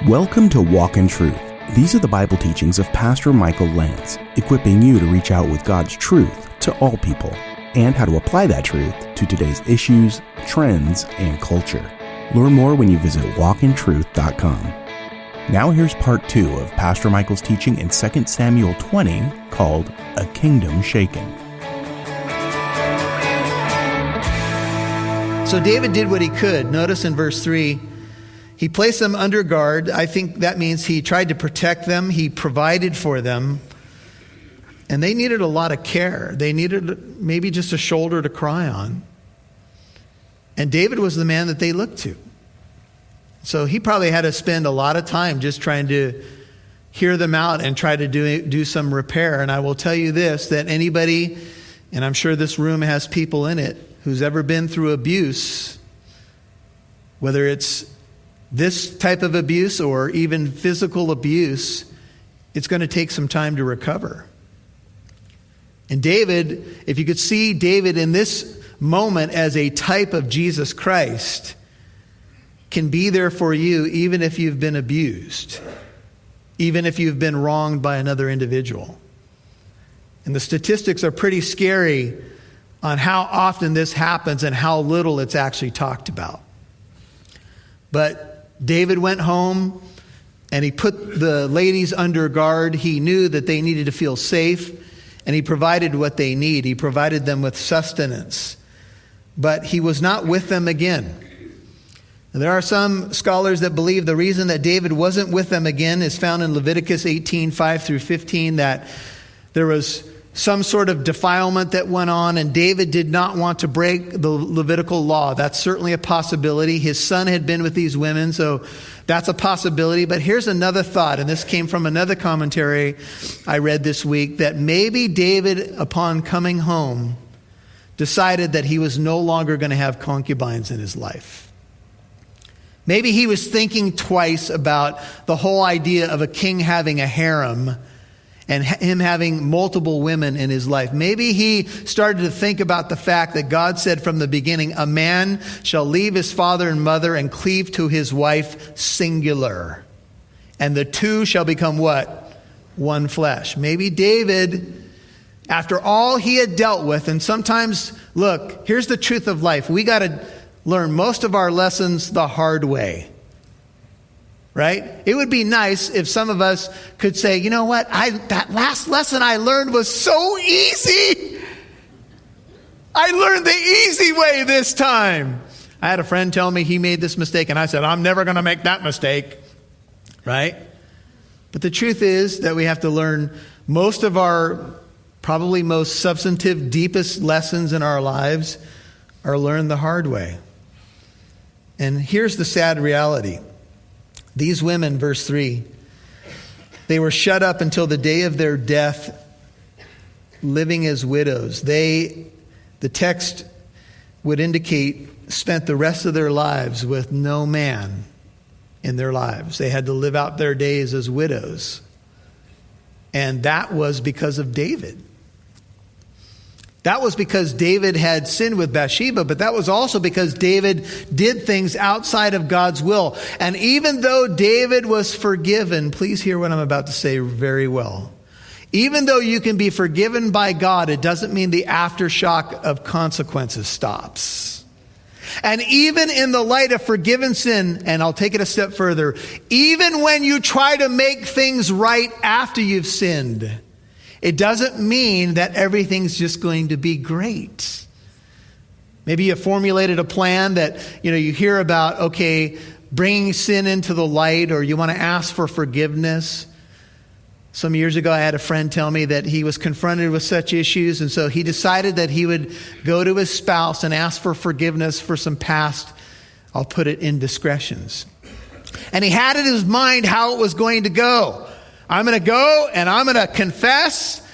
Welcome to Walk in Truth. These are the Bible teachings of Pastor Michael Lantz, equipping you to reach out with God's truth to all people and how to apply that truth to today's issues, trends, and culture. Learn more when you visit walkintruth.com. Now here's part 2 of Pastor Michael's teaching in 2 Samuel 20 called A Kingdom Shaken. So David did what he could. Notice in verse 3, he placed them under guard. I think that means he tried to protect them. He provided for them. And they needed a lot of care. They needed maybe just a shoulder to cry on. And David was the man that they looked to. So he probably had to spend a lot of time just trying to hear them out and try to do some repair. And I will tell you this, that anybody, and I'm sure this room has people in it, who's ever been through abuse, whether it's this type of abuse or even physical abuse, it's going to take some time to recover. And David, if you could see David in this moment as a type of Jesus Christ, can be there for you even if you've been abused, even if you've been wronged by another individual. And the statistics are pretty scary on how often this happens and how little it's actually talked about. But David went home and he put the ladies under guard. He knew that they needed to feel safe, and he provided what they need. He provided them with sustenance. But he was not with them again. And there are some scholars that believe the reason that David wasn't with them again is found in Leviticus 18:5-15, that there was some sort of defilement that went on, and David did not want to break the Levitical law. That's certainly a possibility. His son had been with these women, so that's a possibility. But here's another thought, and this came from another commentary I read this week, that maybe David, upon coming home, decided that he was no longer going to have concubines in his life. Maybe he was thinking twice about the whole idea of a king having a harem and him having multiple women in his life. Maybe he started to think about the fact that God said from the beginning, a man shall leave his father and mother and cleave to his wife, singular. And the two shall become what? One flesh. Maybe David, after all he had dealt with, and sometimes, look, here's the truth of life. We got to learn most of our lessons the hard way. Right? It would be nice if some of us could say, you know what? That last lesson I learned was so easy. I learned the easy way this time. I had a friend tell me he made this mistake, and I said, I'm never going to make that mistake. Right? But the truth is that we have to learn most of our probably most substantive, deepest lessons in our lives are learned the hard way. And here's the sad reality. These women, verse 3, they were shut up until the day of their death, living as widows. The text would indicate, spent the rest of their lives with no man in their lives. They had to live out their days as widows. And that was because of David. That was because David had sinned with Bathsheba, but that was also because David did things outside of God's will. And even though David was forgiven, please hear what I'm about to say very well. Even though you can be forgiven by God, it doesn't mean the aftershock of consequences stops. And even in the light of forgiven sin, and I'll take it a step further, even when you try to make things right after you've sinned, it doesn't mean that everything's just going to be great. Maybe you formulated a plan that, you hear about, okay, bringing sin into the light, or you want to ask for forgiveness. Some years ago, I had a friend tell me that he was confronted with such issues, and so he decided that he would go to his spouse and ask for forgiveness for some past, I'll put it, indiscretions. And he had in his mind how it was going to go. I'm going to go and I'm going to confess,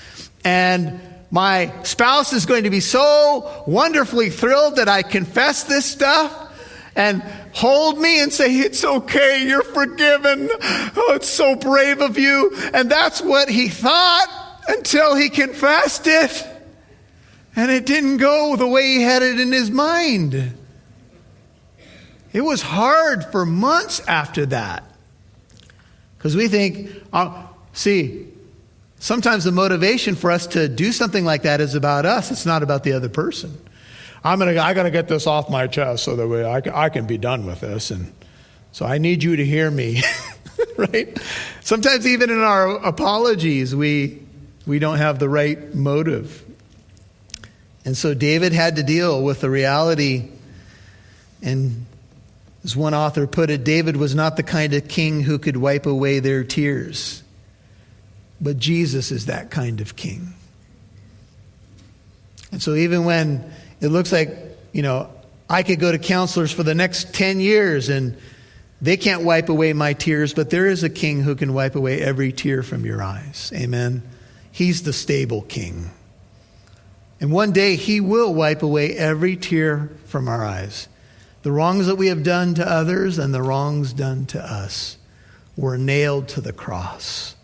and my spouse is going to be so wonderfully thrilled that I confess this stuff and hold me and say, it's okay, you're forgiven. Oh, it's so brave of you. And that's what he thought until he confessed it. And it didn't go the way he had it in his mind. It was hard for months after that. Because we think, sometimes the motivation for us to do something like that is about us. It's not about the other person. I got to get this off my chest so that way I can be done with this. And so I need you to hear me, right? Sometimes even in our apologies, we don't have the right motive. And so David had to deal with the reality. And as one author put it, David was not the kind of king who could wipe away their tears. But Jesus is that kind of king. And so even when it looks like, I could go to counselors for the next 10 years and they can't wipe away my tears, but there is a king who can wipe away every tear from your eyes. Amen. He's the stable king. And one day he will wipe away every tear from our eyes. The wrongs that we have done to others and the wrongs done to us were nailed to the cross.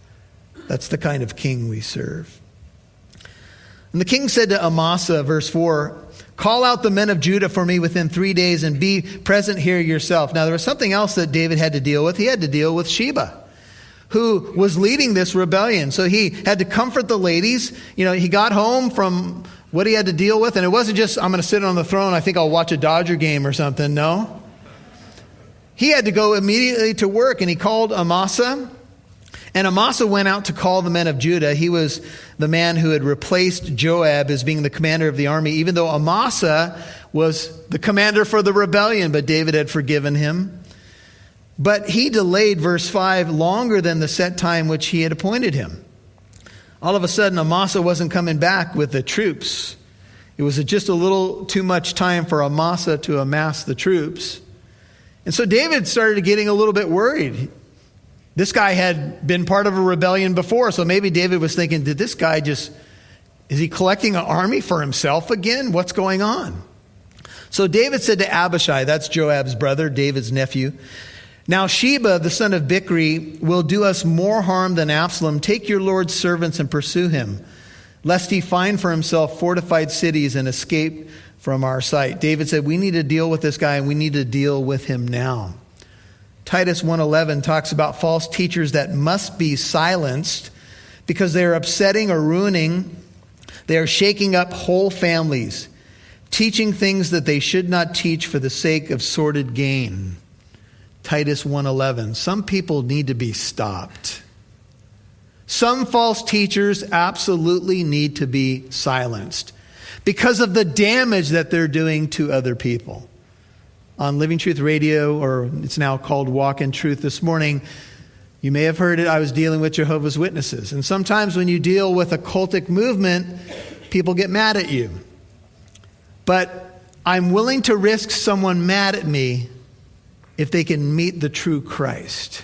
That's the kind of king we serve. And the king said to Amasa, verse 4, call out the men of Judah for me within 3 days and be present here yourself. Now there was something else that David had to deal with. He had to deal with Sheba, who was leading this rebellion. So he had to comfort the ladies. He got home from what he had to deal with. And it wasn't just, I'm going to sit on the throne, I think I'll watch a Dodger game or something. No. He had to go immediately to work, and he called Amasa. And Amasa went out to call the men of Judah. He was the man who had replaced Joab as being the commander of the army, even though Amasa was the commander for the rebellion, but David had forgiven him. But he delayed, verse 5, longer than the set time which he had appointed him. All of a sudden, Amasa wasn't coming back with the troops. It was just a little too much time for Amasa to amass the troops. And so David started getting a little bit worried. This guy had been part of a rebellion before, so maybe David was thinking, did this guy is he collecting an army for himself again? What's going on? So David said to Abishai, that's Joab's brother, David's nephew, now Sheba, the son of Bichri, will do us more harm than Absalom. Take your Lord's servants and pursue him, lest he find for himself fortified cities and escape from our sight. David said, we need to deal with this guy, and we need to deal with him now. Titus 1:11 talks about false teachers that must be silenced because they are upsetting or ruining. They are shaking up whole families, teaching things that they should not teach for the sake of sordid gain. Titus 1:11. Some people need to be stopped. Some false teachers absolutely need to be silenced because of the damage that they're doing to other people. On Living Truth Radio, or it's now called Walk in Truth, this morning, you may have heard it, I was dealing with Jehovah's Witnesses. And sometimes when you deal with a cultic movement, people get mad at you. But I'm willing to risk someone mad at me if they can meet the true Christ.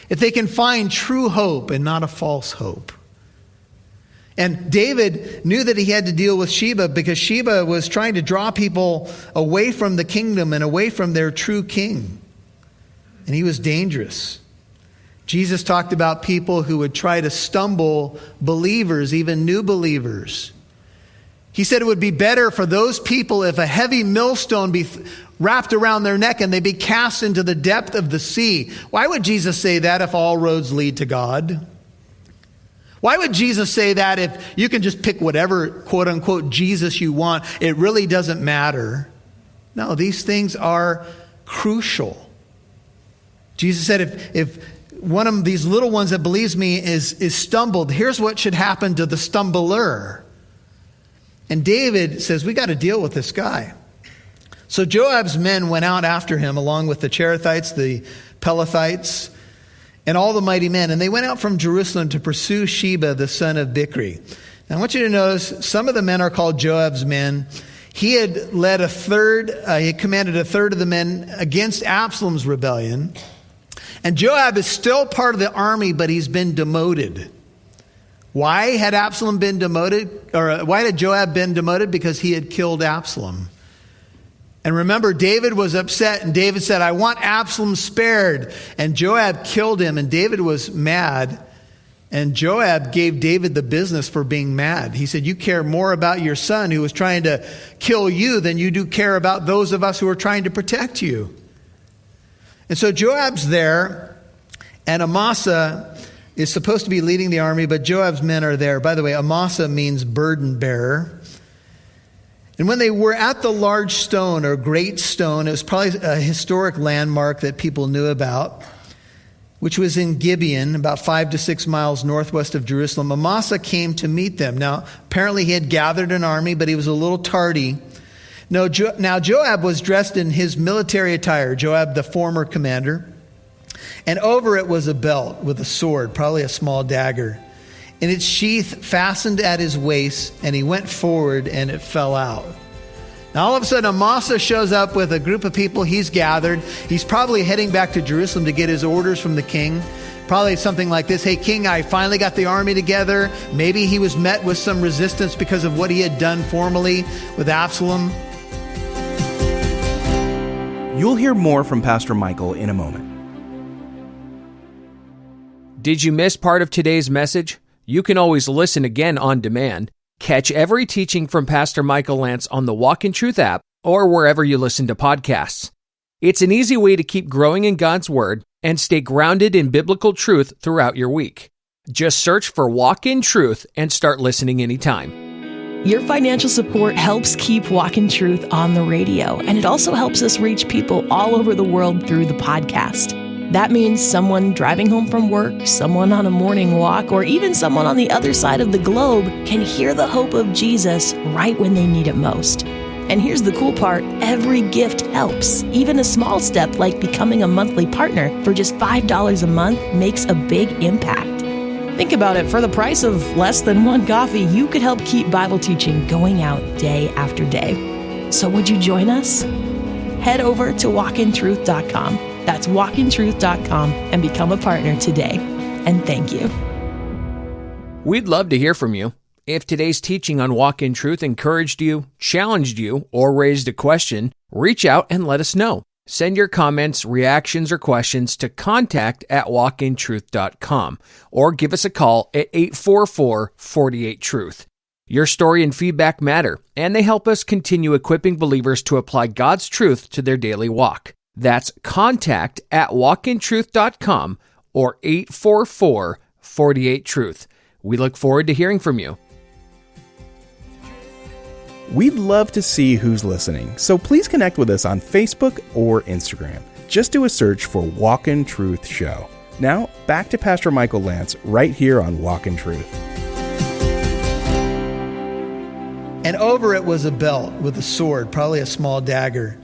If they can find true hope and not a false hope. And David knew that he had to deal with Sheba because Sheba was trying to draw people away from the kingdom and away from their true king. And he was dangerous. Jesus talked about people who would try to stumble believers, even new believers. He said it would be better for those people if a heavy millstone be wrapped around their neck and they be cast into the depth of the sea. Why would Jesus say that if all roads lead to God? Why would Jesus say that if you can just pick whatever, quote unquote, Jesus you want? It really doesn't matter. No, these things are crucial. Jesus said if one of these little ones that believes me is stumbled, here's what should happen to the stumbler. And David says, we got to deal with this guy. So Joab's men went out after him along with the Cherethites, the Pelethites, and all the mighty men. And they went out from Jerusalem to pursue Sheba, the son of Bichri. Now I want you to notice some of the men are called Joab's men. He had led he commanded a third of the men against Absalom's rebellion. And Joab is still part of the army, but he's been demoted. Why had Absalom been demoted? Or why had Joab been demoted? Because he had killed Absalom. And remember, David was upset, and David said, I want Absalom spared. And Joab killed him, and David was mad. And Joab gave David the business for being mad. He said, you care more about your son who was trying to kill you than you do care about those of us who are trying to protect you. And so Joab's there, And Amasa is supposed to be leading the army, but Joab's men are there. By the way, Amasa means burden bearer. And when they were at the large stone or great stone, it was probably a historic landmark that people knew about, which was in Gibeon, about 5 to 6 miles northwest of Jerusalem. Amasa came to meet them. Now, apparently he had gathered an army, but he was a little tardy. Now, Joab was dressed in his military attire, Joab, the former commander. And over it was a belt with a sword, probably a small dagger. In its sheath fastened at his waist, and he went forward, and it fell out. Now, all of a sudden, Amasa shows up with a group of people he's gathered. He's probably heading back to Jerusalem to get his orders from the king. Probably something like this: hey, king, I finally got the army together. Maybe he was met with some resistance because of what he had done formerly with Absalom. You'll hear more from Pastor Michael in a moment. Did you miss part of today's message? You can always listen again on demand. Catch every teaching from Pastor Michael Lantz on the Walk in Truth app or wherever you listen to podcasts. It's an easy way to keep growing in God's Word and stay grounded in biblical truth throughout your week. Just search for Walk in Truth and start listening anytime. Your financial support helps keep Walk in Truth on the radio, and it also helps us reach people all over the world through the podcast. That means someone driving home from work, someone on a morning walk, or even someone on the other side of the globe can hear the hope of Jesus right when they need it most. And here's the cool part: every gift helps. Even a small step like becoming a monthly partner for just $5 a month makes a big impact. Think about it. For the price of less than one coffee, you could help keep Bible teaching going out day after day. So would you join us? Head over to walkintruth.com. That's walkintruth.com and become a partner today. And thank you. We'd love to hear from you. If today's teaching on Walk in Truth encouraged you, challenged you, or raised a question, reach out and let us know. Send your comments, reactions, or questions to contact@walkintruth.com or give us a call at 844-48-TRUTH. Your story and feedback matter, and they help us continue equipping believers to apply God's truth to their daily walk. That's contact@walkintruth.com or 844-48-TRUTH. We look forward to hearing from you. We'd love to see who's listening, so please connect with us on Facebook or Instagram. Just do a search for Walk in Truth Show. Now, back to Pastor Michael Lantz right here on Walk in Truth. And over it was a belt with a sword, probably a small dagger.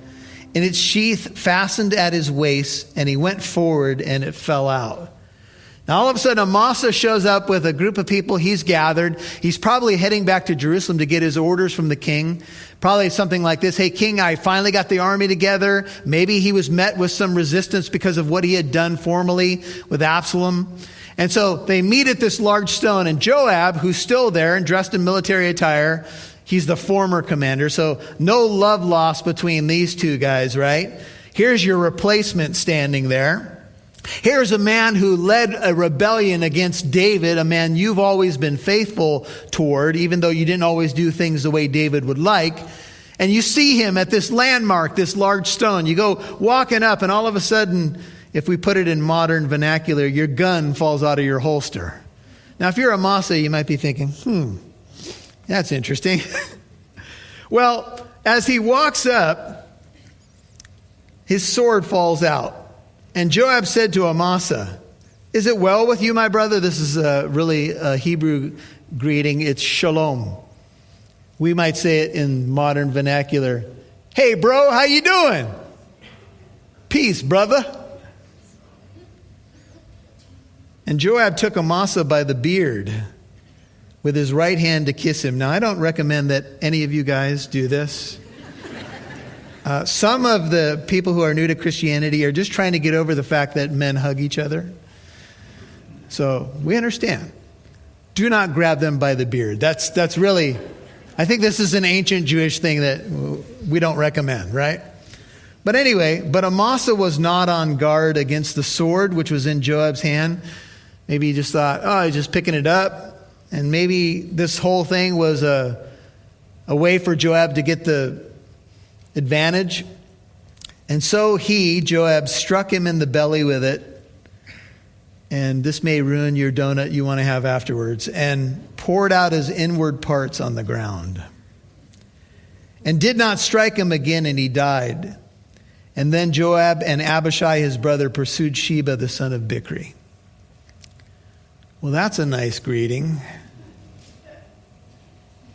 In its sheath fastened at his waist, and he went forward, and it fell out. Now, all of a sudden, Amasa shows up with a group of people he's gathered. He's probably heading back to Jerusalem to get his orders from the king. Probably something like this: hey, king, I finally got the army together. Maybe he was met with some resistance because of what he had done formerly with Absalom. And so they meet at this large stone, and Joab, who's still there and dressed in military attire, he's the former commander, so no love lost between these two guys, right? Here's your replacement standing there. Here's a man who led a rebellion against David, a man you've always been faithful toward, even though you didn't always do things the way David would like. And you see him at this landmark, this large stone. You go walking up, and all of a sudden, if we put it in modern vernacular, your gun falls out of your holster. Now, if you're Amasa, you might be thinking, that's interesting. Well, as he walks up, his sword falls out. And Joab said to Amasa, "Is it well with you, my brother?" This is really a Hebrew greeting. It's shalom. We might say it in modern vernacular. "Hey, bro, how you doing?" "Peace, brother." And Joab took Amasa by the beard with his right hand to kiss him. Now, I don't recommend that any of you guys do this. Some of the people who are new to Christianity are just trying to get over the fact that men hug each other. So we understand. Do not grab them by the beard. That's really, I think this is an ancient Jewish thing that we don't recommend, right? But anyway, Amasa was not on guard against the sword, which was in Joab's hand. Maybe he just thought, he's just picking it up. And maybe this whole thing was a way for Joab to get the advantage. And so Joab, struck him in the belly with it. and this may ruin your donut you want to have afterwards, and poured out his inward parts on the ground, and did not strike him again, and he died. And then Joab and Abishai, his brother, pursued Sheba, the son of Bichri. Well, that's a nice greeting.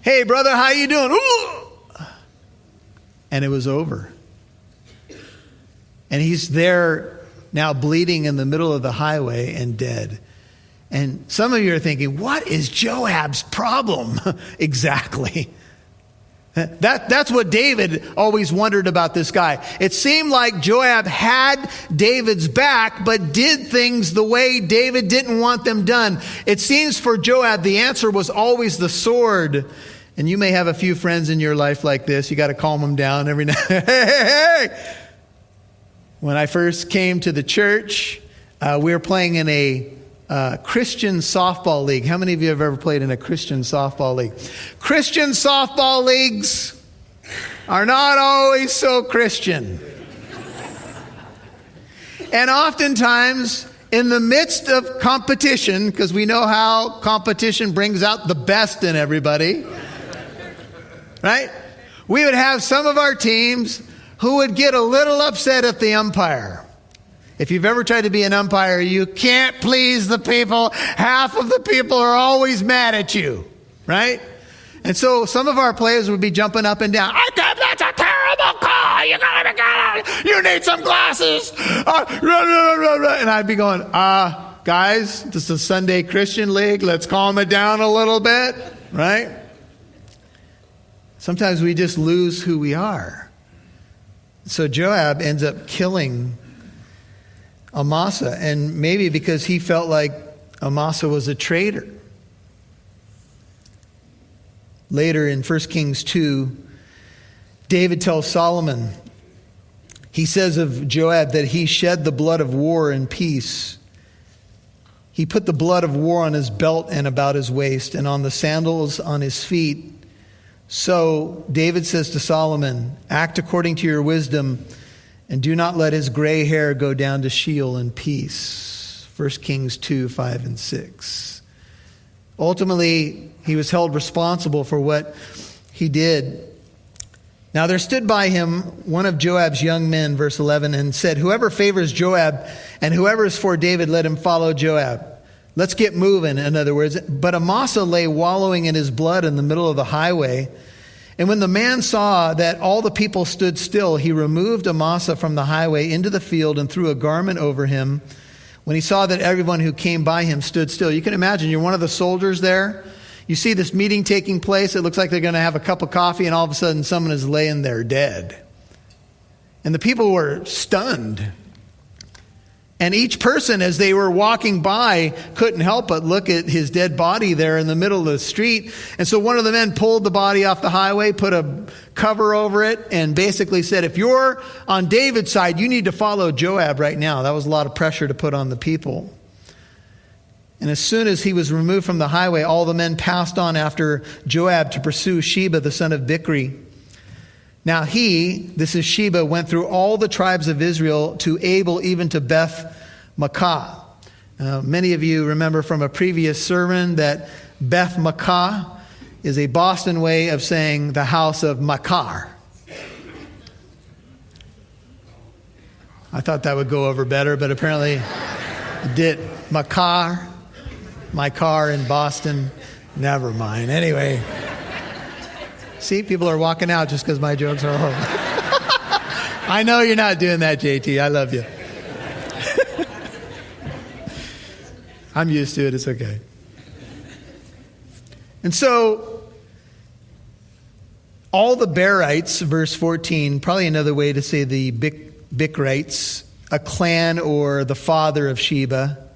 Hey, brother, how you doing? Ooh! And it was over. And he's there now bleeding in the middle of the highway and dead. And some of you are thinking, what is Joab's problem? Exactly. That's what David always wondered about this guy. It seemed like Joab had David's back, but did things the way David didn't want them done. It seems for Joab, the answer was always the sword. And you may have a few friends in your life like this. You got to calm them down every now and then. Hey! When I first came to the church, we were playing in a Christian softball league. How many of you have ever played in a Christian softball league? Christian softball leagues are not always so Christian. And oftentimes, in the midst of competition, because we know how competition brings out the best in everybody, right? We would have some of our teams who would get a little upset at the umpire. If you've ever tried to be an umpire, you can't please the people. Half of the people are always mad at you, right? And so some of our players would be jumping up and down. I think that's a terrible call. You gotta be good. You need some glasses. And I'd be going, guys, this is a Sunday Christian league. Let's calm it down a little bit, right? Sometimes we just lose who we are. So Joab ends up killing Amasa, and maybe because he felt like Amasa was a traitor. Later in 1 Kings 2, David tells Solomon, he says of Joab that he shed the blood of war in peace. He put the blood of war on his belt and about his waist, and on the sandals on his feet. So David says to Solomon, act according to your wisdom, and do not let his gray hair go down to Sheol in peace. 1 Kings 2, 5, and 6. Ultimately, he was held responsible for what he did. Now there stood by him one of Joab's young men, verse 11, and said, whoever favors Joab and whoever is for David, let him follow Joab. Let's get moving, in other words. But Amasa lay wallowing in his blood in the middle of the highway. And when the man saw that all the people stood still, he removed Amasa from the highway into the field and threw a garment over him. When he saw that everyone who came by him stood still. You can imagine, you're one of the soldiers there. You see this meeting taking place. It looks like they're going to have a cup of coffee, and all of a sudden someone is laying there dead. And the people were stunned. And each person, as they were walking by, couldn't help but look at his dead body there in the middle of the street. And so one of the men pulled the body off the highway, put a cover over it, and basically said, if you're on David's side, you need to follow Joab right now. That was a lot of pressure to put on the people. And as soon as he was removed from the highway, all the men passed on after Joab to pursue Sheba, the son of Bichri. Now this is Sheba, went through all the tribes of Israel to Abel, even to Beth Makkah. Many of you remember from a previous sermon that Beth Makkah is a Boston way of saying the house of Makar. I thought that would go over better, but apparently it did. Makar, my car in Boston. Never mind. Anyway. See, people are walking out just because my jokes are horrible. I know you're not doing that, JT. I love you. I'm used to it. It's okay. And so, all the Berites, verse 14, probably another way to say the Bichrites, a clan or the father of Sheba,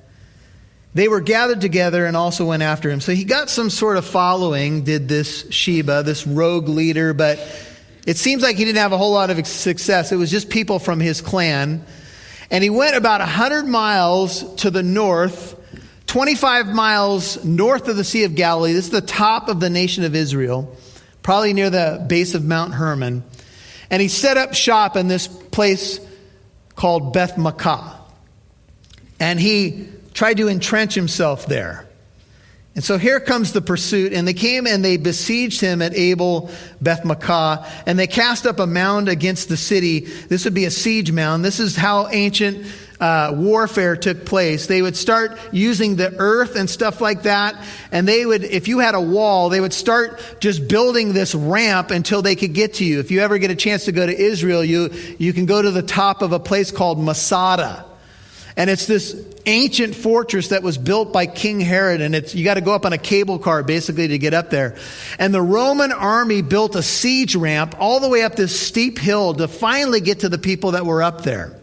they were gathered together and also went after him. So he got some sort of following, did this Sheba, this rogue leader, but it seems like he didn't have a whole lot of success. It was just people from his clan. And he went about 100 miles to the north, 25 miles north of the Sea of Galilee. This is the top of the nation of Israel, probably near the base of Mount Hermon. And he set up shop in this place called Beth Makkah. And he tried to entrench himself there. And so here comes the pursuit, and they came and they besieged him at Abel, Beth-Makkah, and they cast up a mound against the city. This would be a siege mound. This is how ancient warfare took place. They would start using the earth and stuff like that, and they would, if you had a wall, they would start just building this ramp until they could get to you. If you ever get a chance to go to Israel, you can go to the top of a place called Masada. And it's this ancient fortress that was built by King Herod, and you got to go up on a cable car basically to get up there. And the Roman army built a siege ramp all the way up this steep hill to finally get to the people that were up there.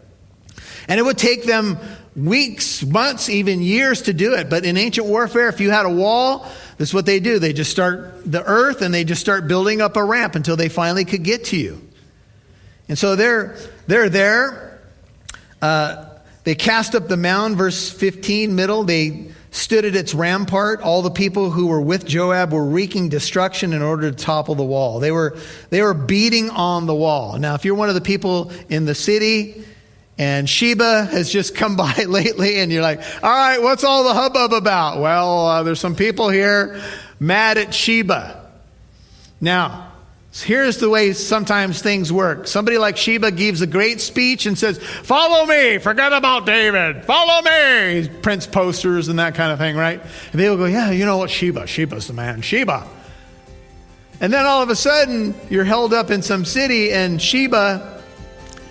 And it would take them weeks, months, even years to do it. But in ancient warfare, if you had a wall, this is what they do. They just start the earth and they just start building up a ramp until they finally could get to you. And so they're there. They cast up the mound, verse 15, middle. They stood at its rampart. All the people who were with Joab were wreaking destruction in order to topple the wall. They were beating on the wall. Now, if you're one of the people in the city and Sheba has just come by lately and you're like, all right, what's all the hubbub about? Well, there's some people here mad at Sheba. Now, here's the way sometimes things work. Somebody like Sheba gives a great speech and says, follow me, forget about David, follow me. He prints posters and that kind of thing, right? And people go, yeah, you know what, Sheba's the man, Sheba. And then all of a sudden, you're held up in some city and Sheba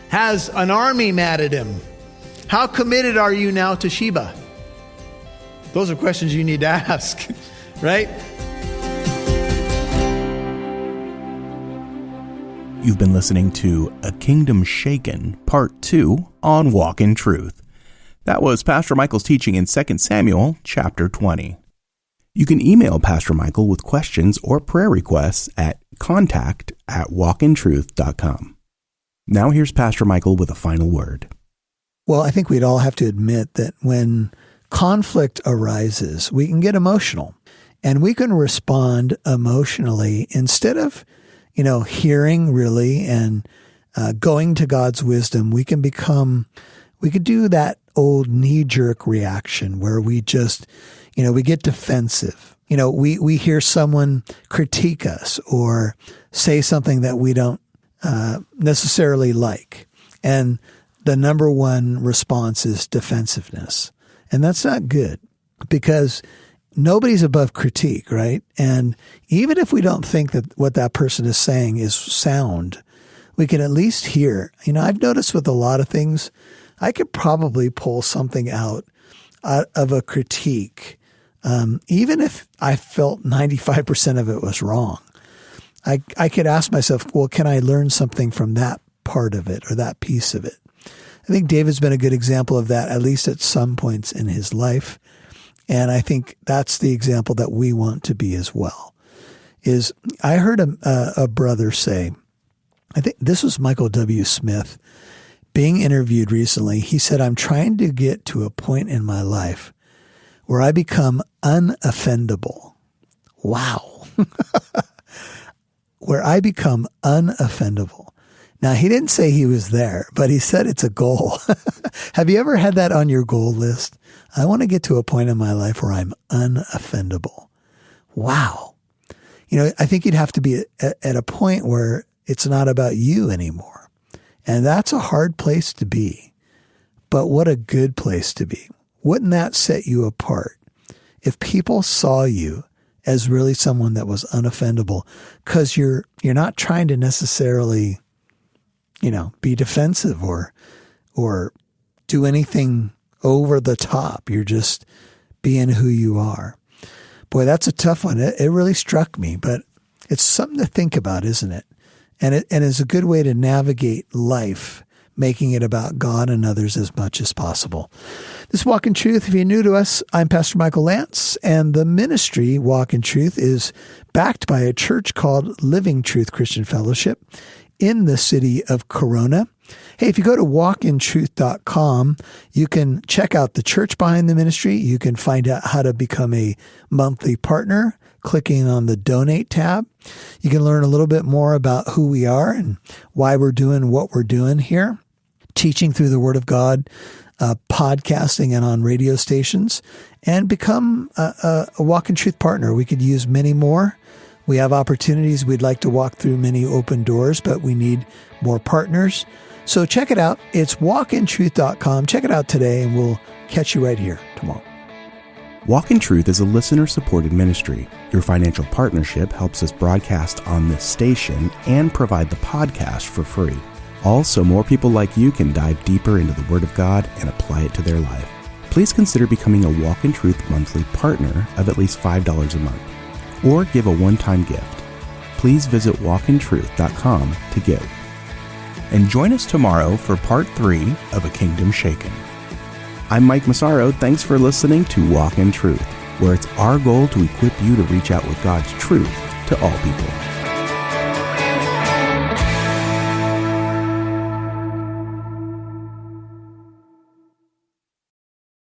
has an army mad at him. How committed are you now to Sheba? Those are questions you need to ask, right? You've been listening to A Kingdom Shaken, Part 2 on Walk in Truth. That was Pastor Michael's teaching in 2 Samuel, chapter 20. You can email Pastor Michael with questions or prayer requests at contact@walkintruth.com. Now here's Pastor Michael with a final word. Well, I think we'd all have to admit that when conflict arises, we can get emotional. And we can respond emotionally instead of hearing really and going to God's wisdom. We could do that old knee-jerk reaction where we just, we get defensive. We hear someone critique us or say something that we don't necessarily like. And the number one response is defensiveness. And that's not good because nobody's above critique, right? And even if we don't think that what that person is saying is sound, we can at least hear. I've noticed with a lot of things, I could probably pull something out of a critique, even if I felt 95% of it was wrong. I could ask myself, well, can I learn something from that part of it or that piece of it? I think David's been a good example of that, at least at some points in his life. And I think that's the example that we want to be as well. I heard a brother say, I think this was Michael W. Smith, being interviewed recently. He said, I'm trying to get to a point in my life where I become unoffendable. Wow. Where I become unoffendable. Now, he didn't say he was there, but he said it's a goal. Have you ever had that on your goal list? I want to get to a point in my life where I'm unoffendable. Wow. I think you'd have to be at a point where it's not about you anymore. And that's a hard place to be. But what a good place to be. Wouldn't that set you apart? If people saw you as really someone that was unoffendable, because you're not trying to necessarily, be defensive or do anything over the top. You're just being who you are. Boy, that's a tough one. It really struck me, but it's something to think about, isn't it? And it's a good way to navigate life, making it about God and others as much as possible. This Walk in Truth, if you're new to us, I'm Pastor Michael Lantz, and the ministry Walk in Truth is backed by a church called Living Truth Christian Fellowship in the city of Corona. Hey, if you go to walkintruth.com, you can check out the church behind the ministry. You can find out how to become a monthly partner, clicking on the donate tab. You can learn a little bit more about who we are and why we're doing what we're doing here, teaching through the Word of God podcasting and on radio stations, and become a Walk in Truth partner. We could use many more. We have opportunities. We'd like to walk through many open doors, but we need more partners. So check it out. It's walkintruth.com. Check it out today, and we'll catch you right here tomorrow. Walk in Truth is a listener-supported ministry. Your financial partnership helps us broadcast on this station and provide the podcast for free. Also, more people like you can dive deeper into the Word of God and apply it to their life. Please consider becoming a Walk in Truth monthly partner of at least $5 a month, or give a one-time gift. Please visit walkintruth.com to give. And join us tomorrow for part 3 of A Kingdom Shaken. I'm Mike Massaro. Thanks for listening to Walk in Truth, where it's our goal to equip you to reach out with God's truth to all people.